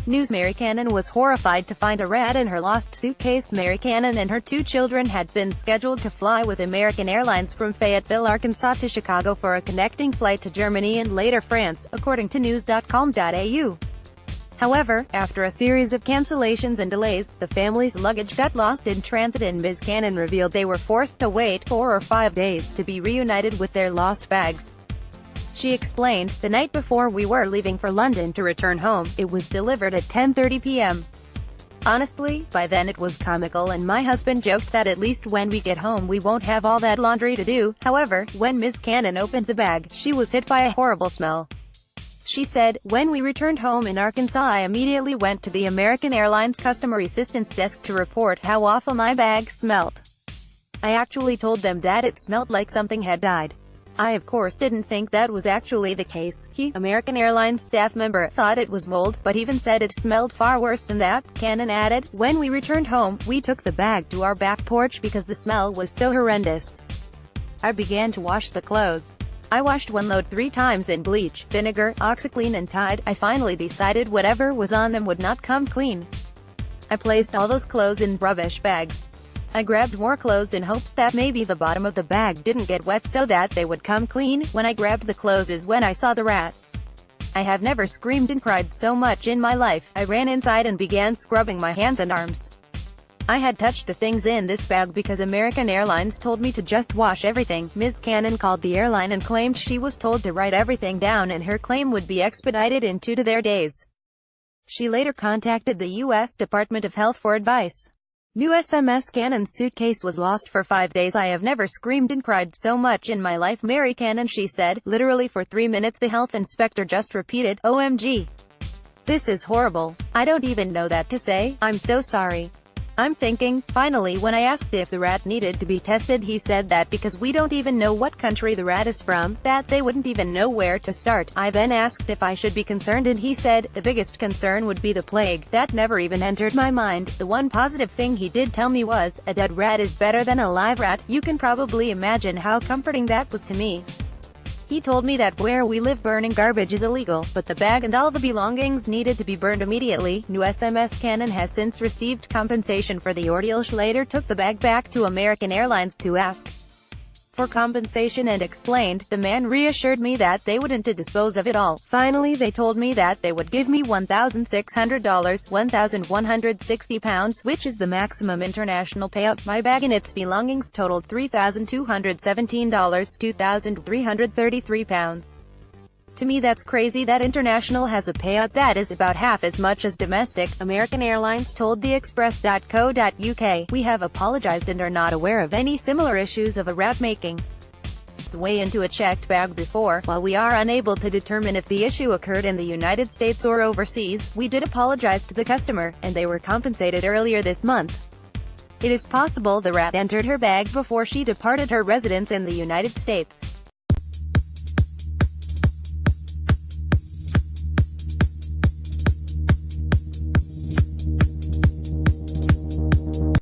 NewsMerry Cannon was horrified to find a rat in her lost suitcase. Mary Cannon and her 2 children had been scheduled to fly with American Airlines from Fayetteville, Arkansas to Chicago for a connecting flight to Germany and later France, according to news.com.au. However, after a series of cancellations and delays, the family's luggage got lost in transit and Ms. Cannon revealed they were forced to wait 4 or 5 days to be reunited with their lost bags. She explained, "The night before we were leaving for London to return home, it was delivered at 10:30 p.m. Honestly, by then it was comical and my husband joked that at least when we get home we won't have all that laundry to do." However, when Ms. Cannon opened the bag, she was hit by a horrible smell. She said, "When we returned home in Arkansas I immediately went to the American Airlines customer assistance desk to report how awful my bag smelt. I actually told them that it smelt like something had died. I of course didn't think that was actually the case." He, American Airlines staff member, thought it was mold, but even said it smelled far worse than that. Cannon added, "When we returned home, we took the bag to our back porch because the smell was so horrendous. I began to wash the clothes. I washed one load 3 times in bleach, vinegar, OxiClean and Tide. I finally decided whatever was on them would not come clean. I placed all those clothes in rubbish bags. I grabbed more clothes in hopes that maybe the bottom of the bag didn't get wet so that they would come clean. When I grabbed the clothes is when I saw the rat. I have never screamed and cried so much in my life. I ran inside and began scrubbing my hands and arms. I had touched the things in this bag because American Airlines told me to just wash everything." Ms. Cannon called the airline and claimed she was told to write everything down and her claim would be expedited in 2 to their days. She later contacted the U.S. Department of Health for advice. New SMS Cannon's suitcase was lost for 5 days. "I have never screamed and cried so much in my life." Mary Cannon, she said, "Literally for 3 minutes the health inspector just repeated, 'OMG. This is horrible. I don't even know that to say. I'm so sorry.' I'm thinking." Finally, when I asked if the rat needed to be tested, he said that because we don't even know what country the rat is from, that they wouldn't even know where to start. I then asked if I should be concerned and he said, "The biggest concern would be the plague." That never even entered my mind. The one positive thing he did tell me was, "A dead rat is better than a live rat." You can probably imagine how comforting that was to me. He told me that where we live burning garbage is illegal, but the bag and all the belongings needed to be burned immediately. New SMS Cannon has since received compensation for the ordeal. She later took the bag back to American Airlines to ask for compensation and explained, "The man reassured me that they wouldn't dispose of it all. Finally they told me that they would give me $1,600, £1,160, which is the maximum international payout. My bag and its belongings totaled $3,217, £2,333. To me that's crazy that international has a payout that is about half as much as domestic." American Airlines told the Express.co.uk, "We have apologized and are not aware of any similar issues of a rat making its way into a checked bag before. While we are unable to determine if the issue occurred in the United States or overseas, we did apologize to the customer, and they were compensated earlier this month. It is possible the rat entered her bag before she departed her residence in the United States."